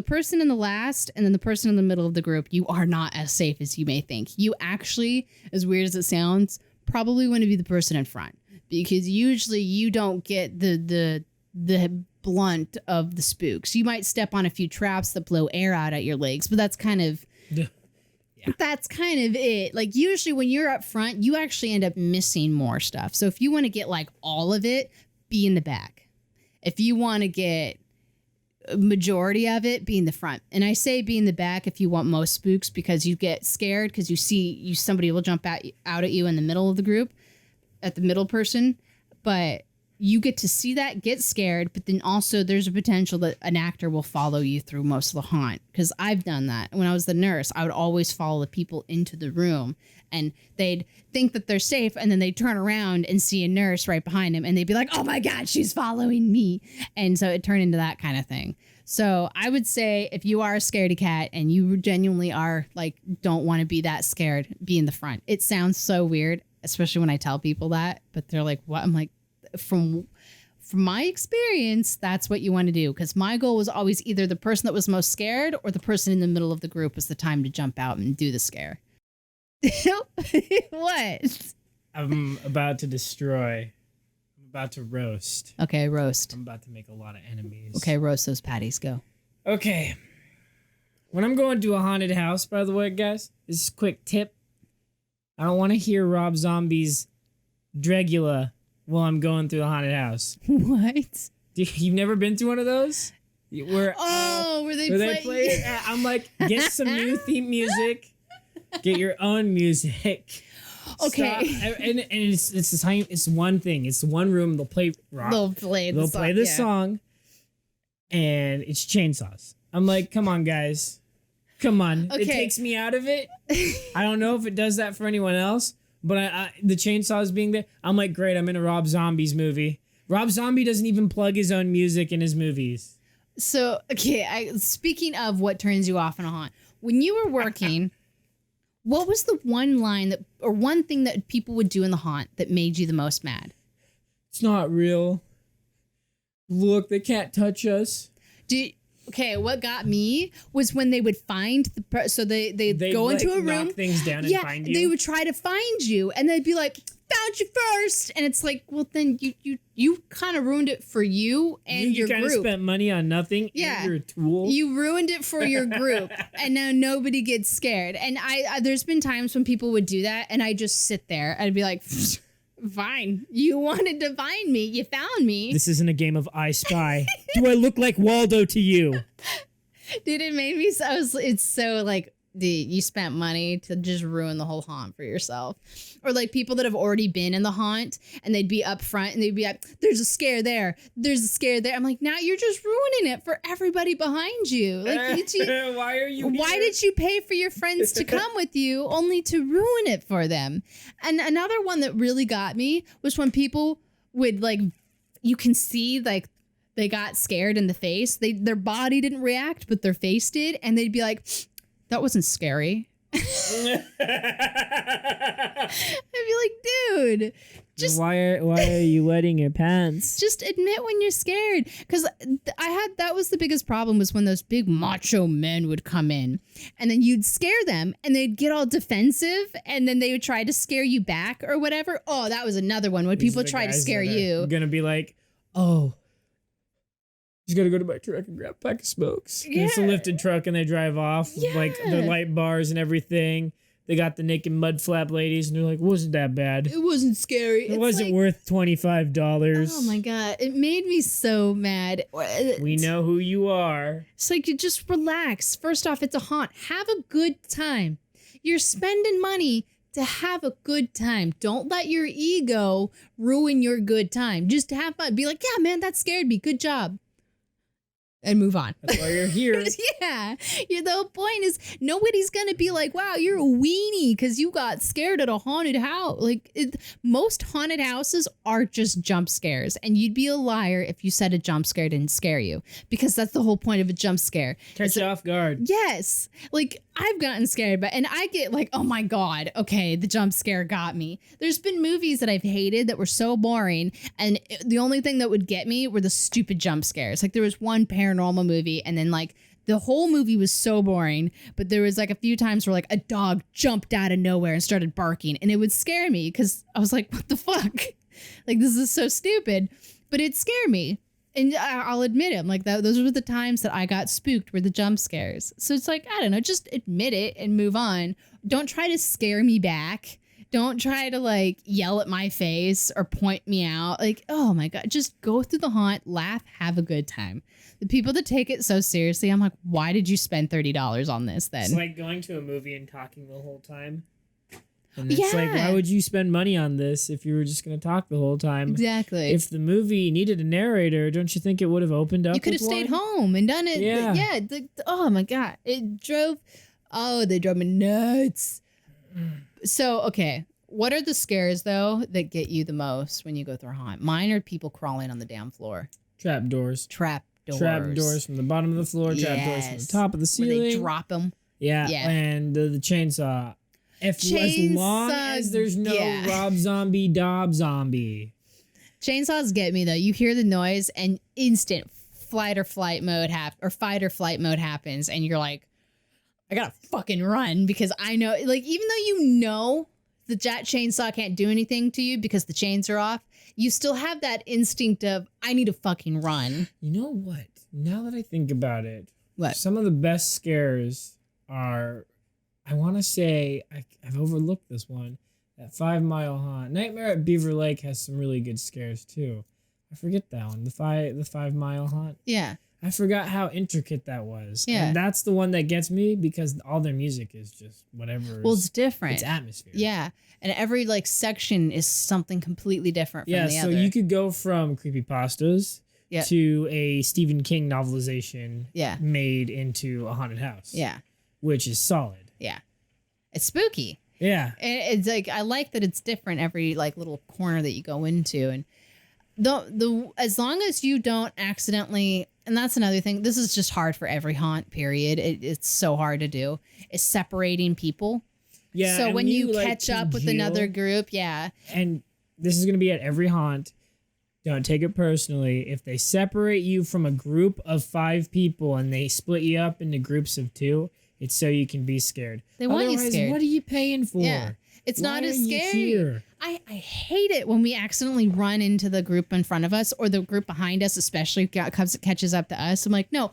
person in the last and then the person in the middle of the group, you are not as safe as you may think. You actually, as weird as it sounds, probably want to be the person in front, because usually you don't get the blunt of the spooks. You might step on a few traps that blow air out at your legs, but that's kind of it. Like usually when you're up front, you actually end up missing more stuff. So if you want to get like all of it, be in the back. If you want to get a majority of it, be in the front. And I say be in the back if you want most spooks, because you get scared because somebody will jump out at you in the middle of the group, at the middle person. But you get to see that, get scared, but then also there's a potential that an actor will follow you through most of the haunt. Because I've done that. When I was the nurse, I would always follow the people into the room, and they'd think that they're safe, and then they'd turn around and see a nurse right behind them, and they'd be like, "Oh my God, she's following me." And so it turned into that kind of thing. So I would say if you are a scaredy cat and you genuinely are like, don't want to be that scared, be in the front. It sounds so weird, especially when I tell people that, but they're like, what? I'm like, from my experience, that's what you want to do. Because my goal was always either the person that was most scared or the person in the middle of the group was the time to jump out and do the scare. What? I'm about to destroy. I'm about to roast. Okay, roast. I'm about to make a lot of enemies. Okay, roast those patties. Go. Okay. When I'm going to a haunted house, by the way, guys, this is a quick tip. I don't want to hear Rob Zombie's Dragula while I'm going through the haunted house. What? You've never been to one of those? Where they play it? I'm like, get some new theme music. Get your own music. Okay. And it's one thing. It's one room. They'll play rock. They'll play the song. And it's chainsaws. I'm like, come on, guys. Come on. Okay. It takes me out of it. I don't know if it does that for anyone else, but the chainsaws being there, I'm like, great, I'm in a Rob Zombie's movie. Rob Zombie doesn't even plug his own music in his movies. So, okay, speaking of what turns you off in a haunt, when you were working, what was the one line that, or one thing that people would do in the haunt that made you the most mad? It's not real. Look, they can't touch us. Okay, what got me was when they would find they'd go into a room, knock things down and find you. They would try to find you, and they'd be like, "Found you first," and it's like, well, then you kind of ruined it for you and your group. You kind of spent money on nothing. Yeah, and you're a tool. You ruined it for your group, and now nobody gets scared. And I there's been times when people would do that, and I just sit there. I'd be like, fine, you wanted to find me, you found me. This isn't a game of I Spy. Do I look like Waldo to you? Dude, it made me so, it's so like, dude, you spent money to just ruin the whole haunt for yourself. Or like people that have already been in the haunt and they'd be up front and they'd be like, there's a scare there, there's a scare there. I'm like, now you're just ruining it for everybody behind you. Like, why are you here? Why did you pay for your friends to come with you only to ruin it for them? And another one that really got me was when people would like, you can see like they got scared in the face. Their body didn't react, but their face did. And they'd be like, that wasn't scary. I'd be like, dude, just why are you wetting your pants? Just admit when you're scared. Because that was the biggest problem, was when those big macho men would come in and then you'd scare them and they'd get all defensive and then they would try to scare you back or whatever. Oh, that was another one when people try to scare you. I'm gonna be like, oh, just gotta go to my truck and grab a pack of smokes. Yeah. And it's a lifted truck and they drive off with like the light bars and everything. They got the naked mud flap ladies and they're like, wasn't that bad. It wasn't scary. It wasn't worth $25. Oh my God. It made me so mad. We know who you are. It's like, you just relax. First off, it's a haunt. Have a good time. You're spending money to have a good time. Don't let your ego ruin your good time. Just have fun. Be like, yeah, man, that scared me. Good job. And move on. That's why you're here. Yeah. The whole point is nobody's going to be like, wow, you're a weenie because you got scared at a haunted house. Like, most haunted houses are just jump scares. And you'd be a liar if you said a jump scare didn't scare you, because that's the whole point of a jump scare. Catch you off guard. Yes. Like, I've gotten scared, and I get like, oh my God, okay, the jump scare got me. There's been movies that I've hated that were so boring, and the only thing that would get me were the stupid jump scares. Like, there was one paranormal movie, and then like the whole movie was so boring, but there was like a few times where like a dog jumped out of nowhere and started barking, and it would scare me because I was like, what the fuck? Like, this is so stupid, but it scared me. And I'll admit it, like those were the times that I got spooked, were the jump scares. So it's like, I don't know, just admit it and move on. Don't try to scare me back. Don't try to like yell at my face or point me out. Like, oh my God, just go through the haunt, laugh, have a good time. The people that take it so seriously, I'm like, why did you spend $30 on this then? It's like going to a movie and talking the whole time. And it's like, why would you spend money on this if you were just going to talk the whole time? Exactly. If the movie needed a narrator, don't you think it would have opened up? You could have stayed home and done it. Yeah. Oh my God. They drove me nuts. So, okay. What are the scares, though, that get you the most when you go through a haunt? Mine are people crawling on the damn floor. Trap doors. Trap doors. Trap doors from the bottom of the floor. Yes. Trap doors from the top of the ceiling. Where they drop them. Yeah. And the chainsaw. As long as there's no Rob Zombie, Dob Zombie. Chainsaws get me, though. You hear the noise and instant fight or flight mode happens. And you're like, I gotta fucking run, because I know, like, even though you know the chainsaw can't do anything to you because the chains are off, you still have that instinct of, I need to fucking run. You know what? Now that I think about it, what? Some of the best scares are, I want to say, I've overlooked this one, that 5 Mile Haunt. Nightmare at Beaver Lake has some really good scares too. I forget that one, the 5 Mile Haunt. Yeah. I forgot how intricate that was. Yeah. And that's the one that gets me, because all their music is just whatever. Well, it's different. It's atmosphere. Yeah. And every like section is something completely different from the other. Yeah, so you could go from creepypastas to a Stephen King novelization made into a haunted house. Yeah. which is solid. Yeah. It's spooky. Yeah. And it's like, I like that it's different every like little corner that you go into. And the as long as you don't accidentally, and that's another thing, this is just hard for every haunt, period. It's so hard to do, is separating people. Yeah. So when you like, catch up with another group, yeah. And this is going to be at every haunt. Don't take it personally. If they separate you from a group of 5 people and they split you up into groups of 2, it's so you can be scared. They want you Otherwise, scared. What are you paying for? Yeah. It's Why not as are you scary. here? I hate it when we accidentally run into the group in front of us or the group behind us, especially catches up to us. I'm like, no,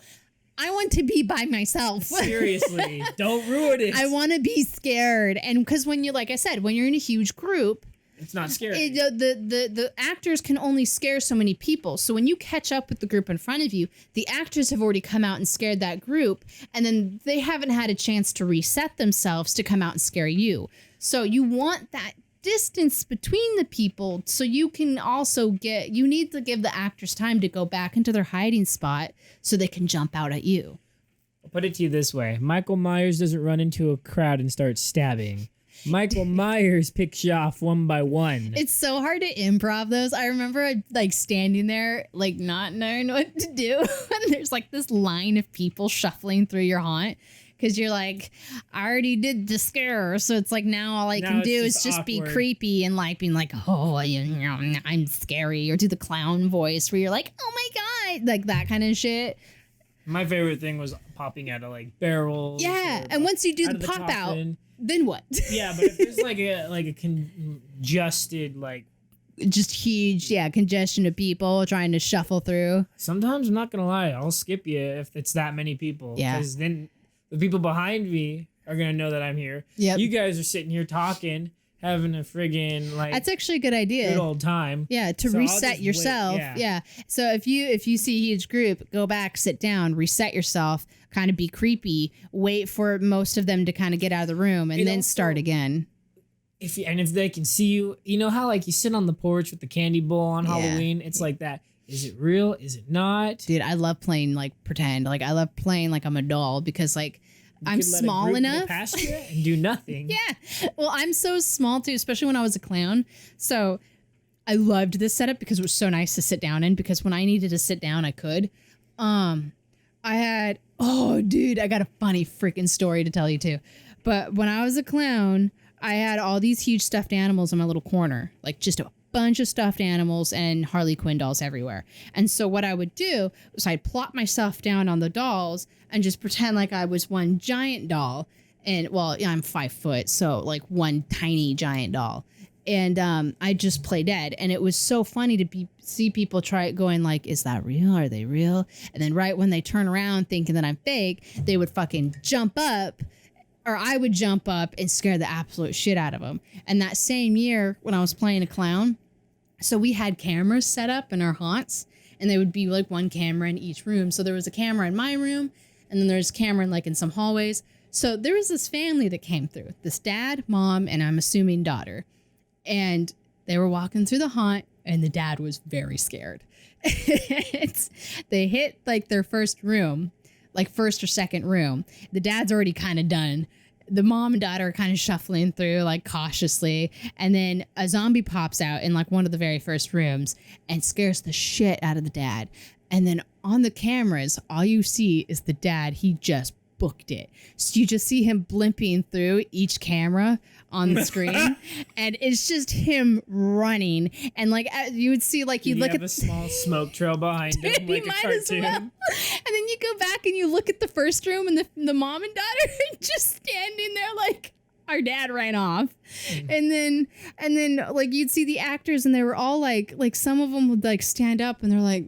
I want to be by myself. Seriously, don't ruin it. I want to be scared. And because when you, like I said, when you're in a huge group, it's not scary. The actors can only scare so many people. So when you catch up with the group in front of you, the actors have already come out and scared that group, and then they haven't had a chance to reset themselves to come out and scare you. So you want that distance between the people so you can also you need to give the actors time to go back into their hiding spot so they can jump out at you. I'll put it to you this way. Michael Myers doesn't run into a crowd and start stabbing. Michael Myers picks you off one by one. It's so hard to improv those. I remember like standing there, like not knowing what to do. And there's like this line of people shuffling through your haunt. Because you're like, I already did the scare. So it's like now all I can do is just be creepy and like being like, oh, I'm scary. Or do the clown voice where you're like, oh my God. Like that kind of shit. My favorite thing was popping out of like barrels. Yeah. And once you do the pop out, then what? Yeah, but if there's like a congested like just huge congestion of people trying to shuffle through. Sometimes I'm not gonna lie, I'll skip you if it's that many people. Yeah. Because then the people behind me are gonna know that I'm here. Yep. You guys are sitting here talking, having a friggin' like that's actually a good idea. Good old time. Yeah, to reset yourself. Yeah. So if you see a huge group, go back, sit down, reset yourself, kind of be creepy, wait for most of them to kind of get out of the room, and then start again. If they can see you, you know how like you sit on the porch with the candy bowl on Halloween? It's like that. Is it real? Is it not? Dude, I love playing like pretend. Like I love playing like I'm a doll because like I'm small enough past you and do nothing. Yeah. Well, I'm so small too, especially when I was a clown. So I loved this setup because it was so nice to sit down in, because when I needed to sit down, I could. I got a funny freaking story to tell you too. But when I was a clown, I had all these huge stuffed animals in my little corner, like just a bunch of stuffed animals and Harley Quinn dolls everywhere. And so what I would do was I'd plop myself down on the dolls and just pretend like I was one giant doll. And well, I'm 5 foot, so like one tiny giant doll. And I just play dead. And it was so funny to see people try it going like, is that real? Are they real? And then right when they turn around thinking that I'm fake, they would fucking jump up, or I would jump up and scare the absolute shit out of them. And that same year when I was playing a clown, so we had cameras set up in our haunts, and they would be like one camera in each room. So there was a camera in my room, and then there's a camera in some hallways. So there was this family that came through, this dad, mom, and I'm assuming daughter. And they were walking through the haunt, and the dad was very scared. They hit like their first room, like first or second room. The dad's already kind of done. The mom and daughter are kind of shuffling through like cautiously. And then a zombie pops out in like one of the very first rooms and scares the shit out of the dad. And then on the cameras, all you see is the dad. He just booked it. So you just see him blimping through each camera on the screen, and it's just him running. And like you would see, like you look at a small smoke trail behind him, like a cartoon. And then you go back and you look at the first room, and the mom and daughter are just standing there like our dad ran off. And then like you'd see the actors, and they were all like some of them would like stand up, and they're like,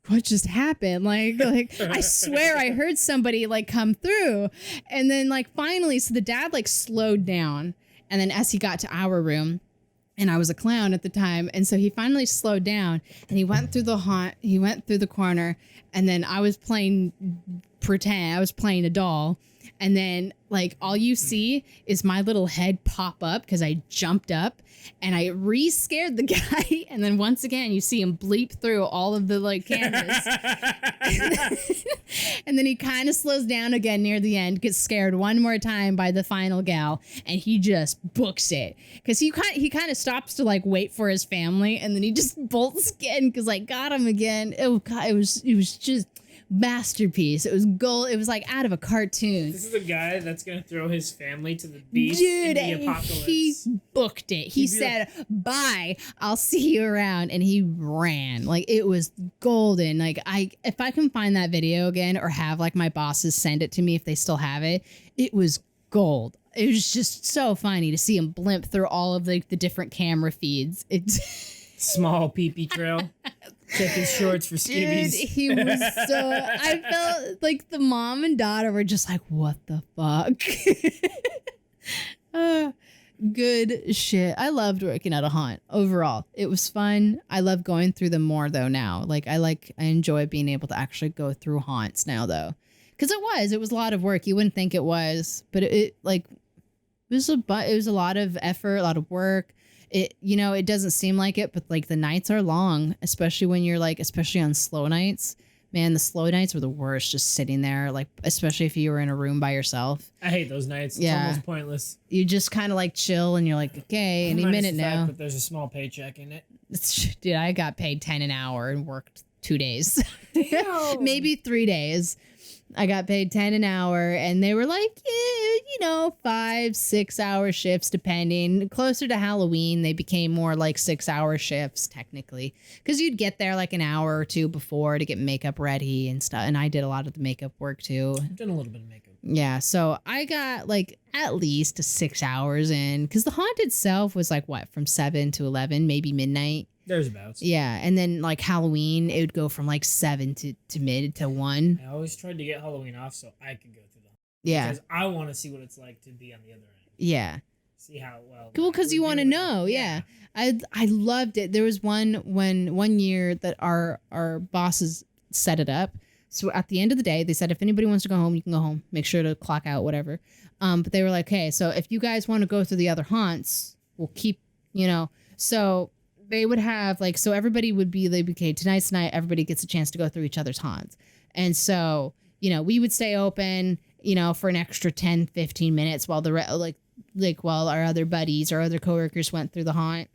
what just happened? Like I swear I heard somebody like come through. And then like finally, so the dad like slowed down. And then as he got to our room, and I was a clown at the time, and so he finally slowed down, and he went through the haunt, he went through the corner, and then I was playing pretend I was playing a doll. And then like all you see is my little head pop up because I jumped up and I re-scared the guy. And then once again, you see him bleep through all of the like cameras. And then he kind of slows down again near the end, gets scared one more time by the final gal, and he just books it. Because he kind of stops to like wait for his family, and then he just bolts again because like got him again. Oh God, it was just masterpiece. It was gold. It was like out of a cartoon. This is a guy that's gonna throw his family to the beast in the apocalypse. He booked it. He said, "Bye, I'll see you around," and he ran. Like it was golden. Like if I can find that video again, or have like my bosses send it to me if they still have it, it was gold. It was just so funny to see him blimp through all of the different camera feeds. It's small pee-pee trail. Check his shorts for skivvies. Dude, he was so... I felt like the mom and daughter were just like, what the fuck? Good shit. I loved working at a haunt overall. It was fun. I love going through them more though now. I enjoy being able to actually go through haunts now though. Because it was a lot of work. You wouldn't think it was, but it was a lot of effort, a lot of work. It doesn't seem like it, but like the nights are long, especially when you're like, especially on slow nights. Man, the slow nights were the worst, just sitting there, like, especially if you were in a room by yourself. I hate those nights. It's almost pointless. You just kind of like chill and you're like, okay, any minute now. But there's a small paycheck in it. Dude, I got paid $10 an hour and worked 2 days. Maybe 3 days. I got paid $10 an hour, and they were like, 5-6 hour shifts, depending. Closer to Halloween, they became more like 6-hour shifts, technically, because you'd get there like an hour or two before to get makeup ready and stuff. And I did a lot of the makeup work too. I've done a little bit of makeup. Yeah, so I got like at least 6 hours in, because the haunt itself was like what, from 7 to 11, maybe midnight. There's abouts. Yeah, and then like Halloween, it would go from like 7 to mid to 1. I always tried to get Halloween off so I could go through them. Yeah. Because I want to see what it's like to be on the other end. Yeah. See how well. Cool, because you want to know. Yeah. I loved it. There was one year that our bosses set it up. So at the end of the day, they said, if anybody wants to go home, you can go home. Make sure to clock out, whatever. But they were like, hey, so if you guys want to go through the other haunts, we'll keep, so they would have like, so everybody would be like, okay, tonight's night, everybody gets a chance to go through each other's haunts. And so, we would stay open, for an extra 10, 15 minutes while while our other buddies or other coworkers went through the haunt.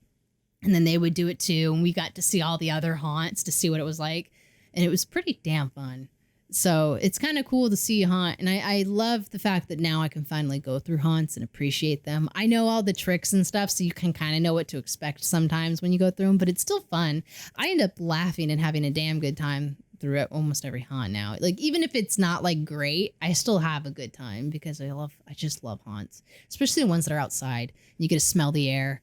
And then they would do it too. And we got to see all the other haunts to see what it was like. And it was pretty damn fun. So it's kind of cool to see a haunt. And I love the fact that now I can finally go through haunts and appreciate them. I know all the tricks and stuff, so you can kind of know what to expect sometimes when you go through them, but it's still fun. I end up laughing and having a damn good time through almost every haunt now. Like, even if it's not like great, I still have a good time because I just love haunts, especially the ones that are outside. You get to smell the air,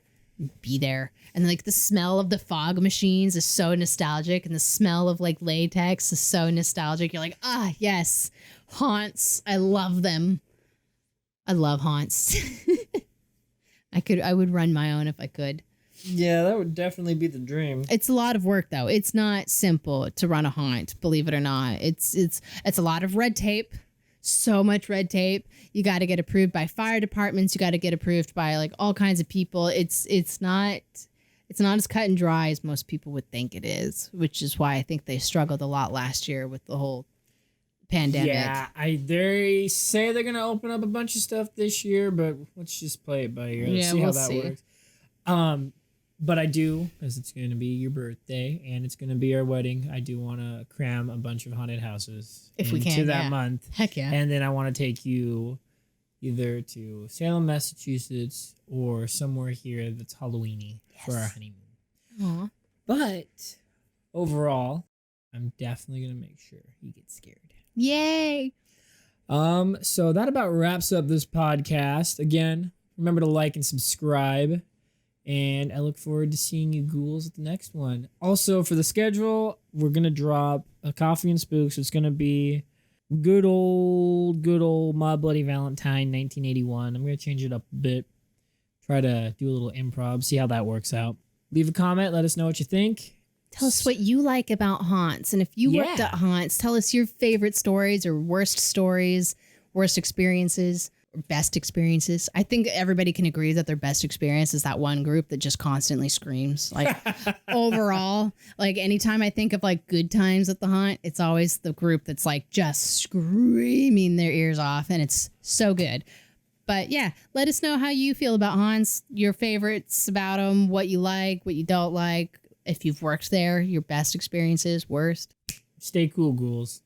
be there. And like the smell of the fog machines is so nostalgic, and the smell of like latex is so nostalgic. You're like, yes, haunts. I love them. I love haunts. I would run my own if I could. Yeah, that would definitely be the dream. It's a lot of work though. It's not simple to run a haunt, believe it or not. It's a lot of red tape. So much red tape. You got to get approved by fire departments. You got to get approved by like all kinds of people. It's not as cut and dry as most people would think it is, which is why I think they struggled a lot last year with the whole pandemic. Yeah, they say they're gonna open up a bunch of stuff this year, but let's just play it by ear. Let's see how that works. But I do, because it's going to be your birthday and it's going to be our wedding, I do want to cram a bunch of haunted houses if we can, into that month. Heck yeah. And then I want to take you either to Salem, Massachusetts, or somewhere here that's Halloween-y for our honeymoon. Aww. But overall, I'm definitely going to make sure he gets scared. Yay! So that about wraps up this podcast. Again, remember to like and subscribe. And I look forward to seeing you ghouls at the next one. Also, for the schedule, we're going to drop a Coffee and Spooks. So it's going to be good old My Bloody Valentine 1981. I'm going to change it up a bit. Try to do a little improv, see how that works out. Leave a comment. Let us know what you think. Tell us what you like about haunts. And if you worked at haunts, tell us your favorite stories or worst experiences, or best experiences. I think everybody can agree that their best experience is that one group that just constantly screams. Like overall, like anytime I think of like good times at the haunt, it's always the group that's like just screaming their ears off, and it's so good. But yeah, let us know how you feel about haunts, your favorites about them, what you like, what you don't like. If you've worked there, your best experiences, worst. Stay cool, ghouls.